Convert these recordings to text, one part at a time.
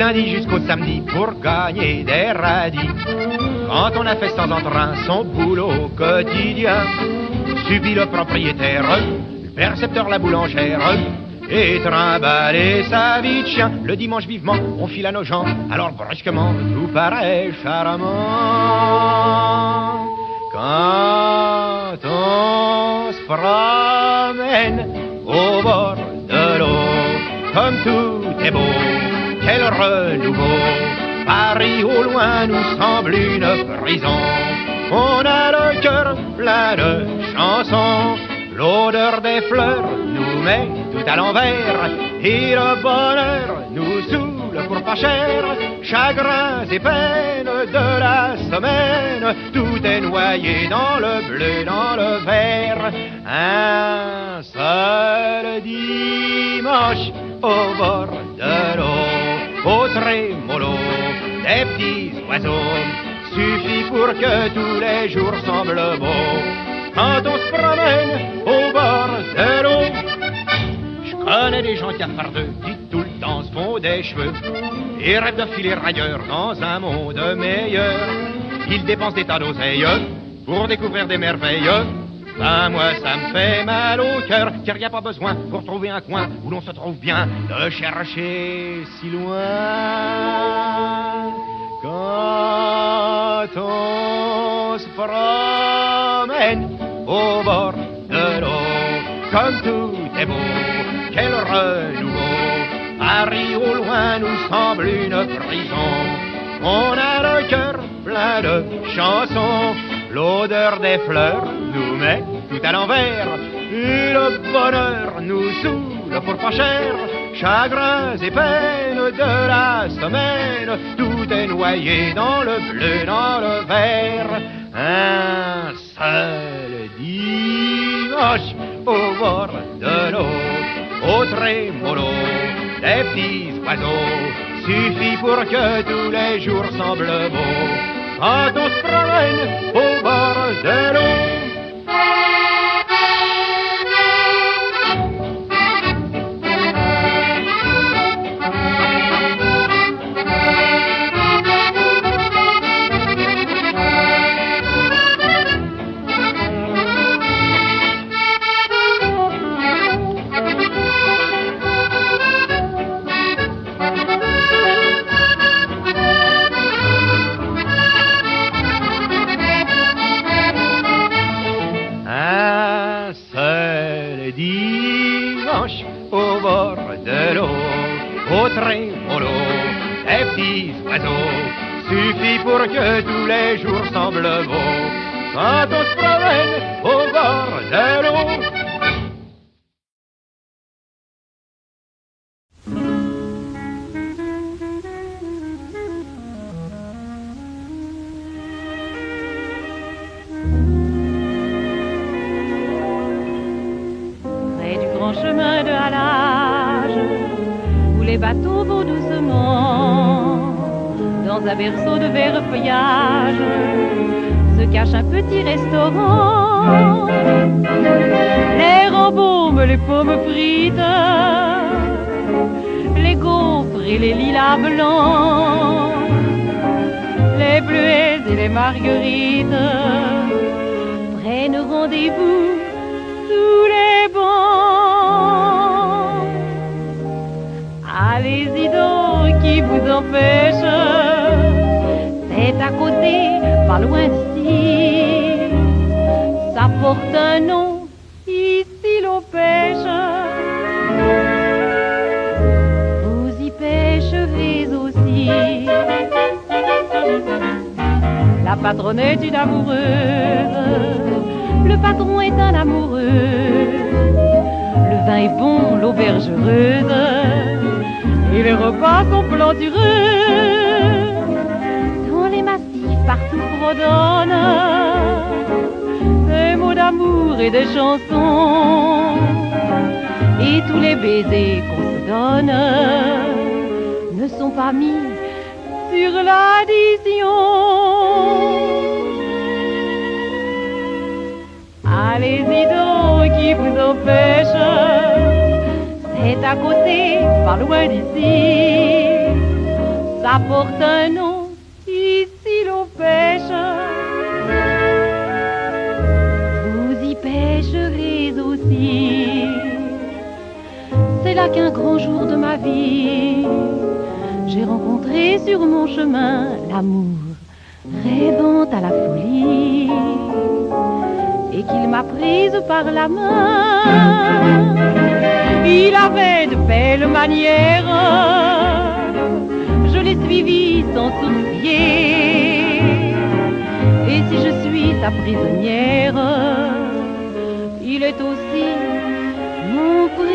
lundi jusqu'au samedi pour gagner des radis. Quand on a fait sans entrain son boulot quotidien, subit le propriétaire, le percepteur, la boulangère, et trimballer sa vie de chien. Le dimanche vivement, on file à nos gens, alors brusquement, tout paraît charmant. Quand on se promène au bord de l'eau, comme tout est beau, quel renouveau. Paris au loin nous semble une prison. On a le cœur plein de chansons. L'odeur des fleurs nous met tout à l'envers. Et le bonheur nous saoule pour pas cher. Chagrins et peines de la semaine, tout est noyé dans le bleu, dans le vert. Un seul dimanche au bord de l'eau, au trémolo des petits oiseaux, suffit pour que tous les jours semblent beaux. Quand on se promène au bord de l'eau, je connais des gens cafardeux qui tout le temps se font des cheveux et rêvent de filer ailleurs dans un monde meilleur. Ils dépensent des tas d'oseilles pour découvrir des merveilles. Ben moi ça me fait mal au cœur, car y a pas besoin pour trouver un coin où l'on se trouve bien de chercher si loin. Quand on se promène au bord de l'eau, comme tout est beau, quel renouveau. Paris au loin nous semble une prison. On a le cœur plein de chansons. L'odeur des fleurs nous met tout à l'envers. Et le bonheur nous saoule pour pas cher. Chagrins et peines de la semaine, tout est noyé dans le bleu, dans le vert. Un seul dimanche au bord de l'eau, au trémolo des petits oiseaux, suffit pour que tous les jours semblent beaux. Quand on se promène au bord de l'eau. Dimanche au bord de l'eau, au trémolo des petits oiseaux, suffit pour que tous les jours semblent beaux. Quand on se promène au bord de l'eau. Chemin de halage où les bateaux vont doucement dans un berceau de vert feuillage se cache un petit restaurant. Les embaumes, les pommes frites, les gaufres et les lilas blancs, les bleuets et les marguerites prennent rendez-vous sous les bancs. Allez-y donc, qui vous empêche? C'est à côté, pas loin d'ici. Ça porte un nom, ici l'on pêche. Vous y pêcherez aussi. La patronne est une amoureuse, le patron est un amoureux. Le vin est bon, l'auberge heureuse, et les repas sont plantureux. Dans les massifs partout fredonnent des mots d'amour et des chansons, et tous les baisers qu'on se donne ne sont pas mis sur l'addition. Allez-y donc, qui vous empêche? C'est à côté, pas loin d'ici. ça porte un nom, ici l'on pêche. Vous y pêcherez aussi. C'est là qu'un grand jour de ma vie, j'ai rencontré sur mon chemin l'amour, rêvant à la folie, et qu'il m'a prise par la main. Il avait de belles manières, je l'ai suivi sans sourciller, et si je suis sa prisonnière, il est aussi mon prisonnier.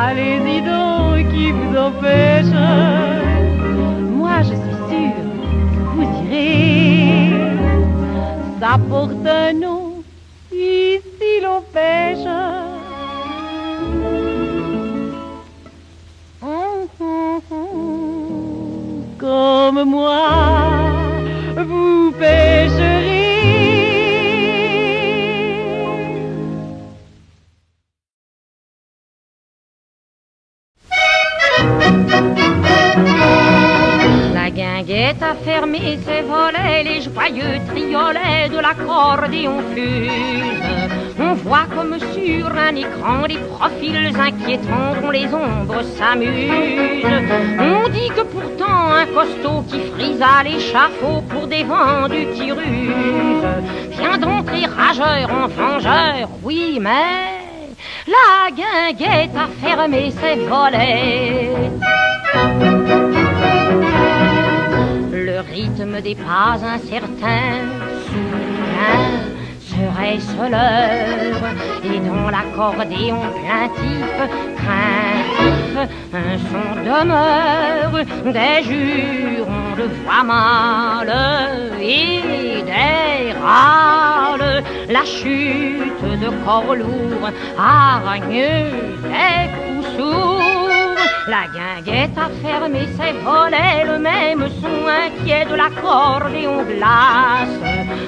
Allez-y donc, qui vous empêche? Moi je suis sûre que vous irez. Ça porte un nom, ici l'on pêche. Comme moi, vous pêcherez. La guinguette a fermé ses volets, les joyeux triolets de l'accordéon fusent. On voit comme sur un écran des profils inquiétants dont les ombres s'amusent. On dit que pourtant un costaud qui frise à l'échafaud pour des vendus qui rusent vient d'entrer rageur en vengeur, oui mais la guinguette a fermé ses volets. Le rythme des pas incertains, soudain, serait-ce l'heure? Et dans l'accordéon plaintif, craintif, un son demeure, des jurons de voix mâle et des râles, la chute de corps lourds, hargneux, des coups sourds. La guinguette a fermé ses volets, le même son inquiet de l'accordéon glace.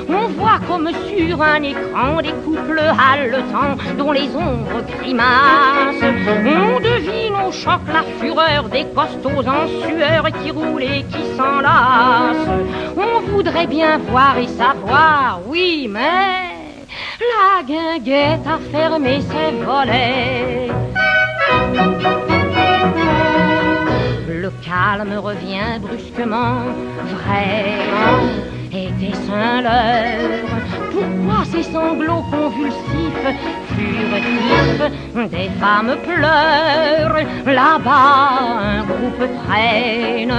On voit comme sur un écran des couples haletants dont les ombres grimacent. On devine au choc la fureur des costauds en sueur qui roulent et qui s'enlacent. On voudrait bien voir et savoir, oui mais la guinguette a fermé ses volets. Le calme revient brusquement, vraiment, était-ce un leurre? Pourquoi ces sanglots convulsifs, furtifs, des femmes pleurent? Là-bas, un groupe traîne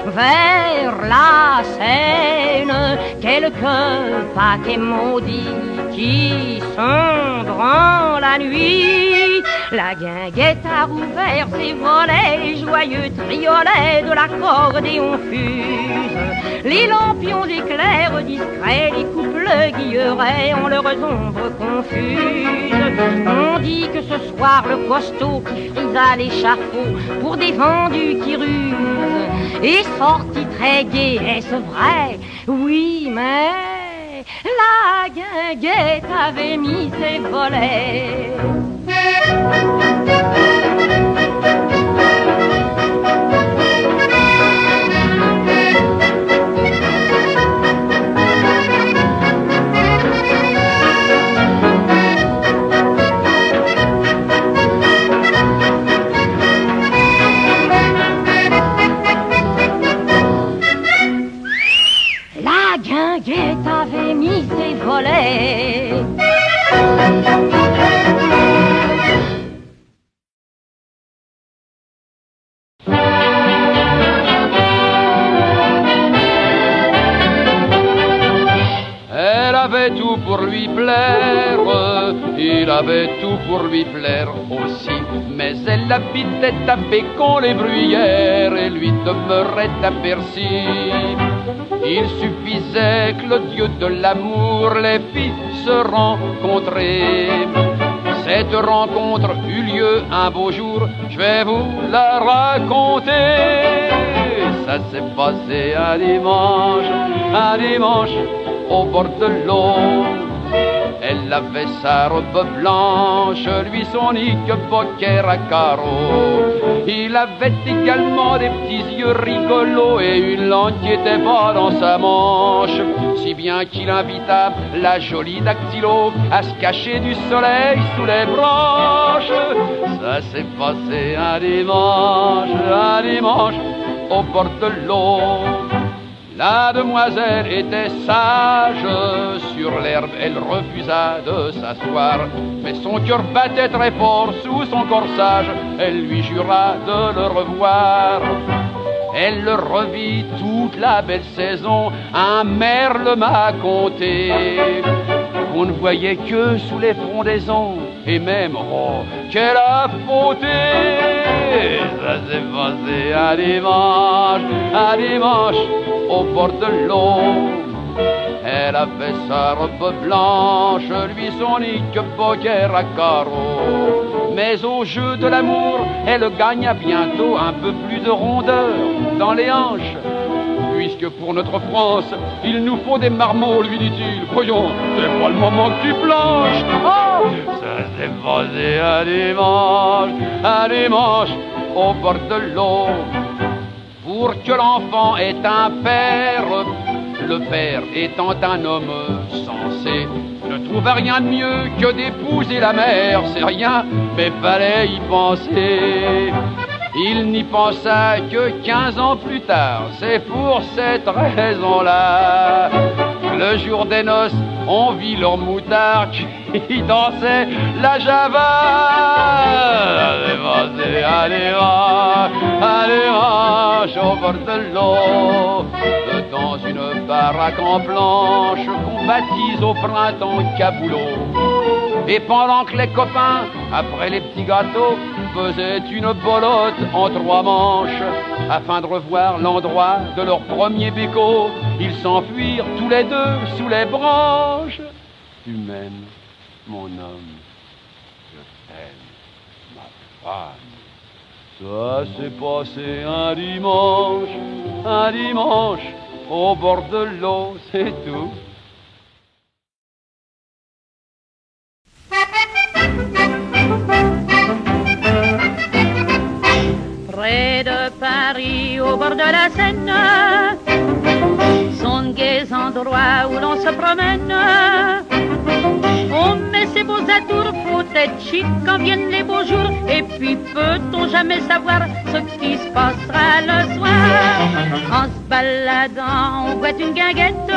vers la Seine, quelques paquets maudits qui sombrent en la nuit. La guinguette a rouvert ses volets, joyeux triolets de l'accordéon fuse. Les lampions éclairent discrets, les couples guilleraient en leurs ombres confuses. On dit que ce soir le costaud qui frise à l'échafaud pour des vendus qui rusent est sorti très gai, est-ce vrai? Oui, mais la guinguette avait mis ses volets. La guinguette avait mis ses volets. Elle avait tout pour lui plaire, il avait tout pour lui plaire aussi. Mais elle habitait à Bécon les Bruyères et lui demeurait à Bercy. Il suffisait que le dieu de l'amour les fit se rencontrer. Cette rencontre eut lieu un beau jour, je vais vous la raconter. Ça s'est passé un dimanche au bord de l'eau. Elle avait sa robe blanche, lui son knickerbocker à carreaux. Il avait également des petits yeux rigolos et une langue qui était pas dans sa manche. Si bien qu'il invita la jolie dactylo à se cacher du soleil sous les branches. Ça s'est passé un dimanche, au bord de l'eau. La demoiselle était sage, sur l'herbe elle refusa de s'asseoir. Mais son cœur battait très fort sous son corsage, elle lui jura de le revoir. Elle le revit toute la belle saison, un merle m'a conté. On ne voyait que sous les frondaisons, et même, oh, quelle fautée! Ça s'est passé un dimanche, au bord de l'eau. Elle avait sa robe blanche, lui son knickerbocker à carreaux. Mais au jeu de l'amour, elle gagna bientôt un peu plus de rondeur dans les hanches. Puisque pour notre France, il nous faut des marmots, lui dit-il. Voyons, c'est pas le moment que tu planches. Oh, ça s'est passé un dimanche, au bord de l'eau. Pour que l'enfant ait un père, le père étant un homme sensé, ne trouva rien de mieux que d'épouser la mère. C'est rien, mais fallait y penser. Il n'y pensa que 15 ans plus tard. C'est pour cette raison-là, le jour des noces, on vit leur moutard qui dansait la java. Allez, au bord de l'eau, dans une baraque en planche qu'on baptise au printemps Caboulot. Et pendant que les copains, après les petits gâteaux, faisaient une bolotte en 3 manches, afin de revoir l'endroit de leur premier béco, ils s'enfuirent tous les deux sous les branches. Tu m'aimes, mon homme, je t'aime, ma femme. Ça s'est passé un dimanche, au bord de l'eau, c'est tout. Près de Paris, au bord de la Seine, sont de gais endroits où l'on se promène. On met ses beaux atours, faut être chic quand viennent les beaux jours. Et puis peut-on jamais savoir ce qui se passera le soir? En se baladant, on voit une guinguette,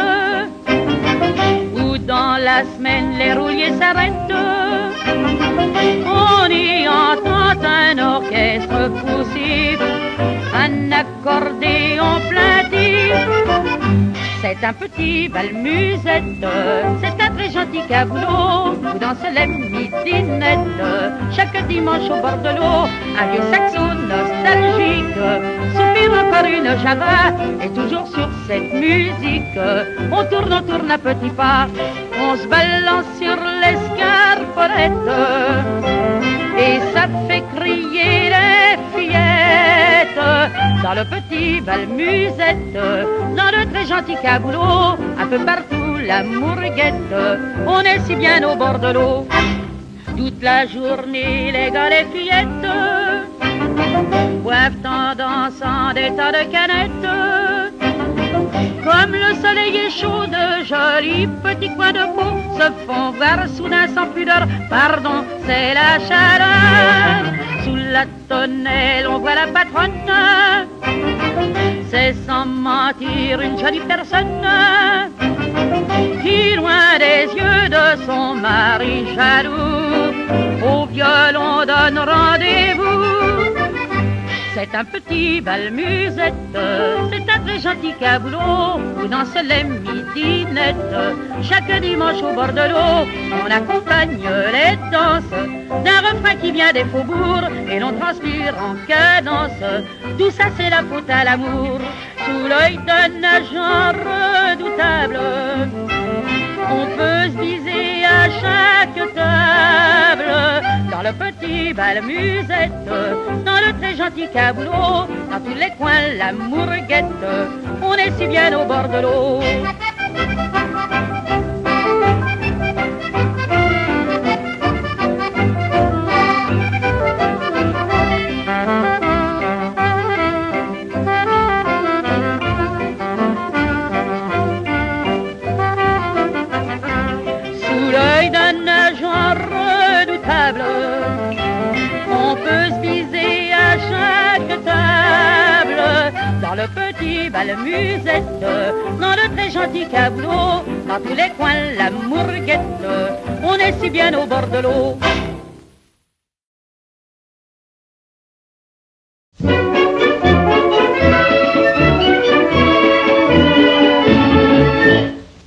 où dans la semaine les rouliers s'arrêtent. On y entend un orchestre poussif, un accordéon plaintif. C'est un petit bal musette, c'est un très gentil caboulot où dansent les midinettes chaque dimanche au bord de l'eau. Un vieux saxo nostalgique soupire encore une java, et toujours sur cette musique on tourne à petits pas, on se balance sur l'escarpolette et ça fait crier les fillettes. Dans le petit bal musette, dans le très gentil caboulot, un peu partout l'amour guette, on est si bien au bord de l'eau. Toute la journée les gars, les fillettes boivent en dansant des tas de canettes. Comme le soleil est chaud, de jolis petits coins de peau se font voir soudain sans pudeur. Pardon, c'est la chaleur. Sous la tonnelle, on voit la patronne. C'est sans mentir une jolie personne qui, loin des yeux de son mari jaloux, au violon donne rendez-vous. C'est un petit bal musette, c'est un très gentil caboulot où dansent les midinettes chaque dimanche au bord de l'eau. On accompagne les danses d'un refrain qui vient des faubourgs et l'on transpire en cadence. Tout ça c'est la faute à l'amour, sous l'œil d'un agent redoutable. On peut se viser à chaque table. Dans le petit bal musette, dans le très gentil caboulot, dans tous les coins l'amour guette, on est si bien au bord de l'eau. petit bal musette, dans de très gentils caboulot, dans tous les coins l'amour guette, on est si bien au bord de l'eau.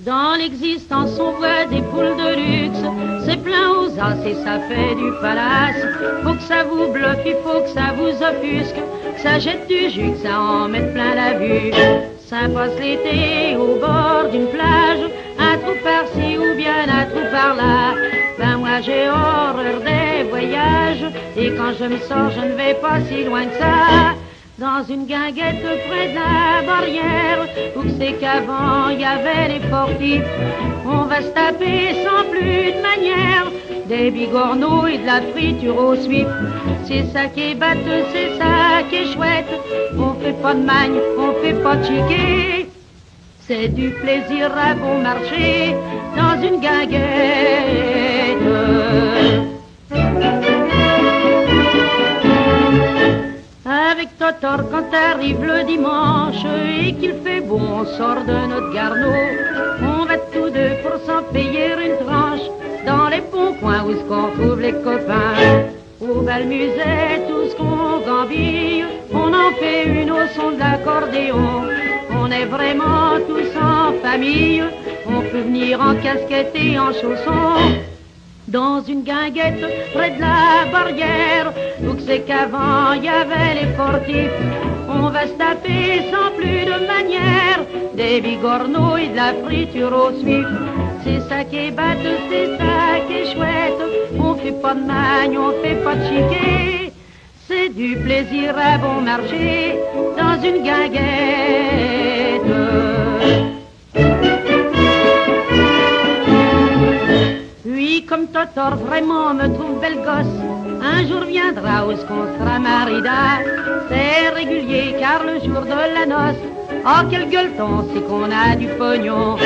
Dans l'existence on voit des poules de luxe, c'est plein aux as et ça fait du palace. Faut que ça vous bluffe, il faut que ça vous offusque, que ça jette du jus, que ça en mette plein la vue. Ça passe l'été au bord d'une plage, un trou par-ci ou bien un trou par-là. Ben moi j'ai horreur des voyages, et quand je me sors je ne vais pas si loin que ça. Dans une guinguette près de la barrière, où c'est qu'avant il y avait les portifs, on va se taper sans plus de manière des bigorneaux et de la friture au suif. C'est ça qui est batteux, c'est ça qui est chouette, on fait pas de magne, on fait pas de chiquet. C'est du plaisir à bon marché dans une guinguette. Avec Totor, quand arrive le dimanche et qu'il fait beau, on sort de notre garnot. On va tous deux pour s'en payer une tranche dans les bons coins où se trouve les copains. Au bal musette, tout ce qu'on gambille, on en fait une au son de l'accordéon. On est vraiment tous en famille, on peut venir en casquette et en chaussons. Dans une guinguette près de la barrière, où que c'est qu'avant il y avait les portifs, on va se taper sans plus de manière des bigorneaux et de la friture au suif. C'est ça qui est batteux, c'est ça qui est chouette, on fait pas de magne, on fait pas de chiquet. C'est du plaisir à bon marché dans une guinguette. Lui, comme Totor, vraiment me trouve belle gosse. Un jour viendra où ce qu'on sera marida. C'est régulier car le jour de la noce, oh quel gueuleton, c'est qu'on a du pognon.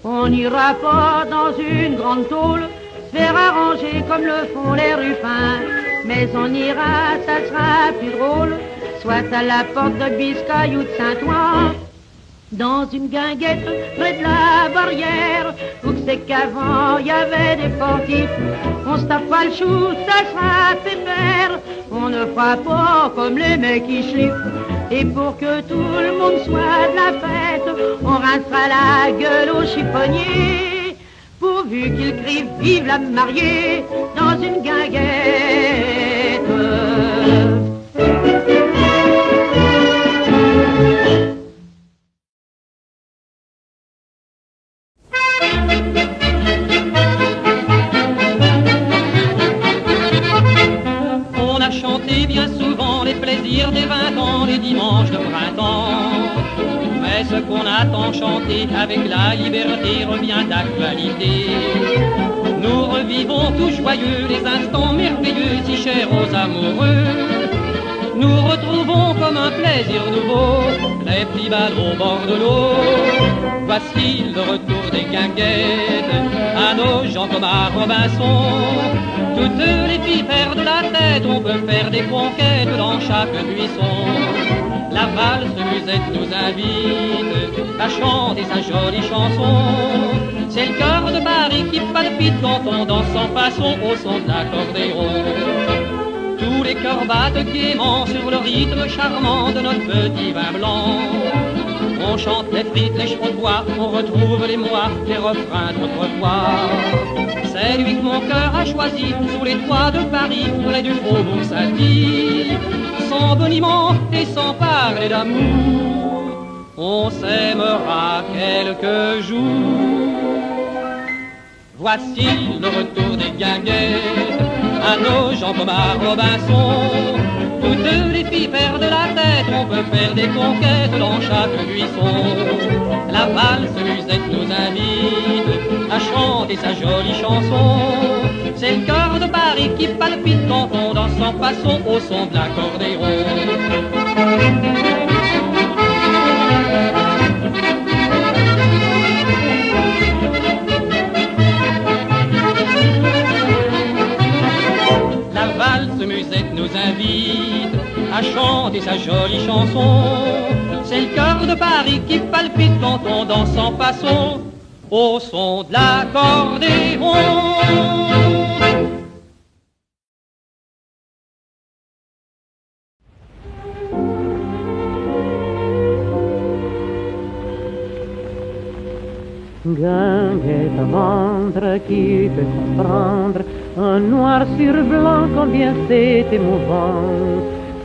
On n'ira pas dans une grande tôle, se faire arranger comme le font les rufins. Mais on ira, ça sera plus drôle, soit à la porte de Biscaye ou de Saint-Ouen. Dans une guinguette près de la barrière, où que c'est qu'avant il y avait des portifs, on se tape pas le chou, ça sera pépère. On ne fera pas comme les mecs qui schliffent. Et pour que tout le monde soit de la fête, on rincera la gueule au chiffonnier, pourvu qu'il crie vive la mariée dans une guinguette. On a chanté bien souvent les plaisirs des 20 ans, les dimanches de printemps. Mais ce qu'on a tant chanté avec la liberté revient d'actualité. Nous revivons tout joyeux les instants merveilleux si chers aux amoureux. Nous retrouvons comme un plaisir nouveau les petits bals au bord de l'eau. Voici le retour des guinguettes à nos gens comme à Robinson. Toutes les filles perdent la tête, on peut faire des conquêtes dans chaque buisson. La valse musette nous invite à chanter sa jolie chanson. C'est le cœur de Paris qui palpite quand on danse sans façon au son de l'accordéon. Tous les cœurs battent gaiement sur le rythme charmant de notre petit vin blanc. On chante les frites, les chevaux de bois, on retrouve les mois, les refrains d'autrefois. C'est lui que mon cœur a choisi, sous les toits de Paris, près du faubourg Saint-Denis. Sans boniment et sans parler d'amour, on s'aimera quelques jours. Voici le retour des guinguettes à nos gens comme à Robinson. Toutes les filles perdent la tête, on peut faire des conquêtes dans chaque buisson. La valse musette nous invite à chanter sa jolie chanson. C'est le cœur de Paris qui palpite quand on danse sans façon au son de l'accordéon. La valse musette nous invite à chanter sa jolie chanson. C'est vieil cœur de Paris qui palpite quand on danse en façon au son de l'accordéon. Guinguette ventre qui peut comprendre un noir sur blanc combien c'est émouvant.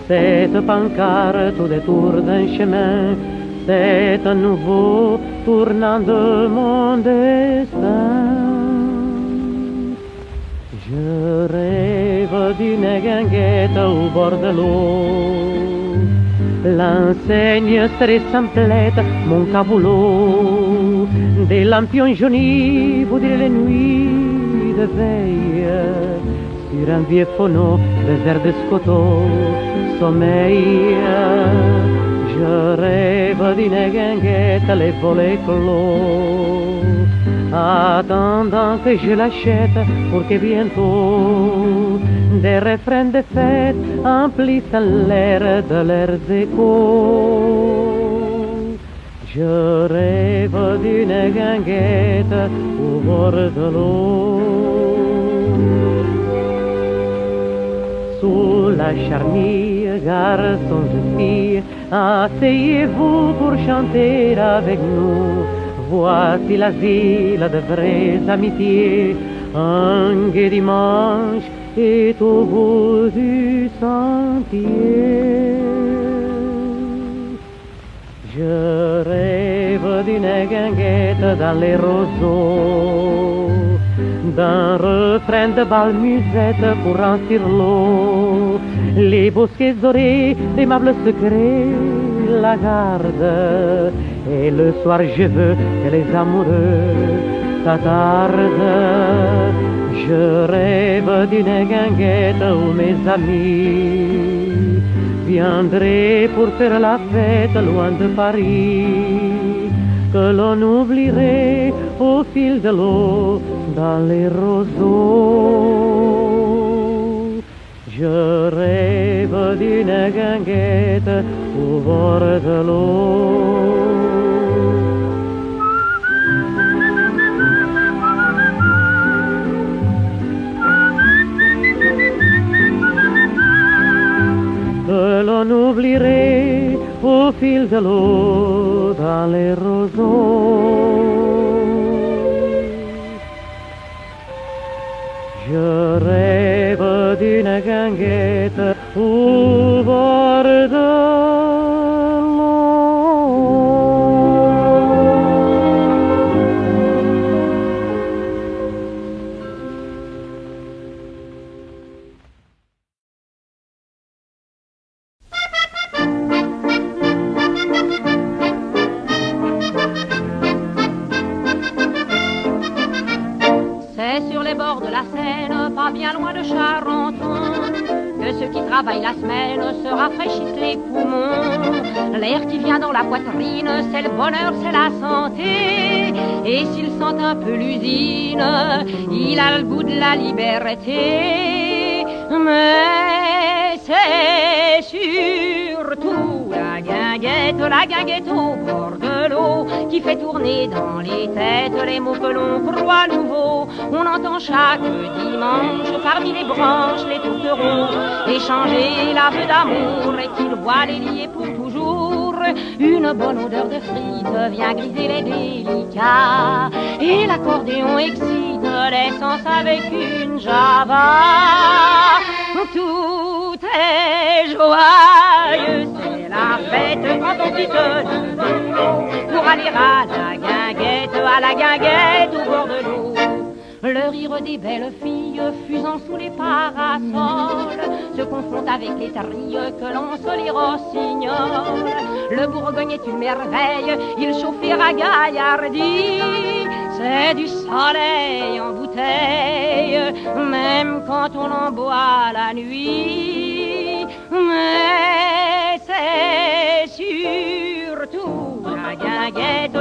Cette pancarte au détour d'un chemin, c'est un nouveau tournant de mon destin. Je rêve d'une guinguette au bord de l'eau. L'enseigne serait simplette, mon caboulot. Des lampions jaunis, vous direz les nuits de veille. Sur un vieux phono, désert de Scoto, sommeil. Je rêve d'une guinguette, les volets clos. Attendant que je l'achète pour que bientôt des refrains de fête emplissent l'air de leurs échos. Je rêve d'une guinguette au bord de l'eau. Sous la charmille, garçons et filles, asseyez-vous pour chanter avec nous. Voici l'asile de vraies amitiés, un gai dimanche est au bout du sentier. Je rêve d'une guinguette dans les roseaux, d'un refrain de bal musette pour remplir l'eau. Les bosquets dorés, l'aimables secrets, la garde. Et le soir je veux que les amoureux s'attardent. Je rêve d'une guinguette où mes amis viendraient pour faire la fête loin de Paris, que l'on oublierait au fil de l'eau dans les roseaux. Je rêve d'une guinguette au bord de l'eau. Que l'on oublierait au fil de l'eau dans les roseaux. Je rêve d'une guinguette au bord de l'eau. Bien loin de Charenton, que ceux qui travaillent la semaine se rafraîchissent les poumons. L'air qui vient dans la poitrine, c'est le bonheur, c'est la santé. Et s'il sent un peu l'usine, il a le goût de la liberté. Mais c'est surtout la guinguette au bord de l'eau, qui fait tourner dans les têtes les mots que l'on croit nouveaux. On entend chaque dimanche parmi les branches les tourtereaux échanger l'aveu d'amour et qu'ils voient les lier pour toujours. Une bonne odeur de frites vient griser les délicats et l'accordéon excite les sens avec une java. Tout est joyeux, c'est la fête quand on quitte de l'eau pour aller à la guinguette au bord de l'eau. Le rire des belles filles fusant sous les parasols se confronte avec les trilles que lancent les rossignols. Le Bourgogne est une merveille, il chauffe et ragaillardit. C'est du soleil en bouteille, même quand on en boit la nuit. Mais c'est surtout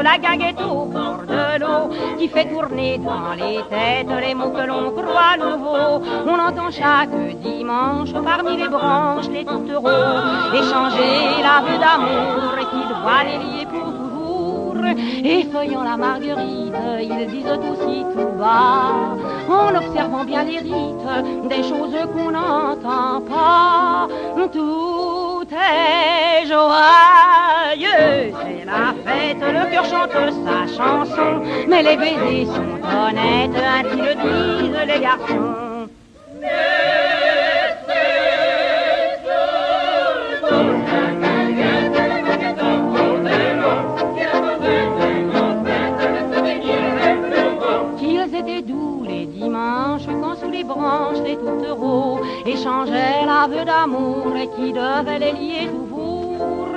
la guinguette au bord de l'eau, qui qui fait tourner dans les têtes les mots que l'on croit nouveaux. On entend chaque dimanche parmi les branches les tourtereaux échanger la vue d'amour qui doit les lier pour toujours. Effeuillant la marguerite, ils disent aussi tout bas, en observant bien les rites, des choses qu'on n'entend pas. Tout est joyeux, c'est la fête, le cœur chante sa chanson, mais les baisers sont honnêtes, ainsi le disent les garçons. Qu'ils étaient doux les dimanches quand sous les branches les tourtereaux échangeaient l'aveu d'amour et qui devait les lier toujours.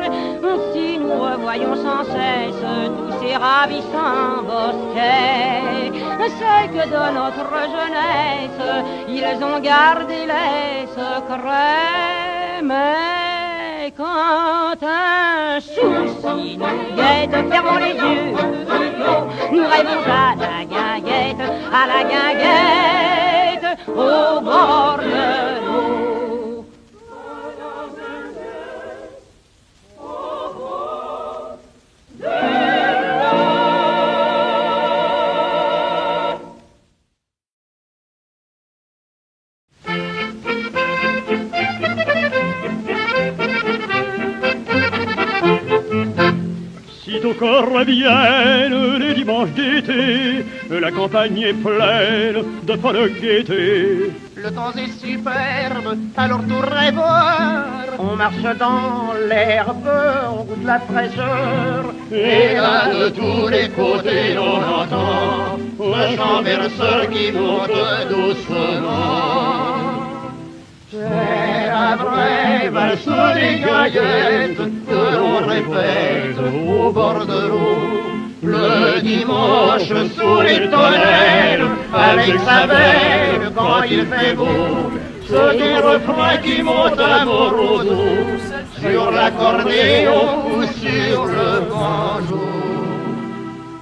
Si nous revoyons sans cesse tous ces ravissants bosquets, c'est que de notre jeunesse ils ont gardé les secrets. Mais quand un souci nous guette, fermons les yeux aussitôt, nous rêvons à la guinguette, au bord de l'eau. Sitôt que reviennent les dimanches d'été, la campagne est pleine de folle gaieté. Le temps est superbe, alors tout rêveur. On marche dans l'herbe, on goûte la fraîcheur. Et là de tous les côtés on entend le chant berceur qui monte doucement. C'est la vraie valse des gaillettes que l'on répète au bord de l'eau. Le dimanche sous les tonnelles, avec sa belle quand il fait beau. Ce des refrains qui montent à Moroso, sur l'accordéon ou sur le banjo.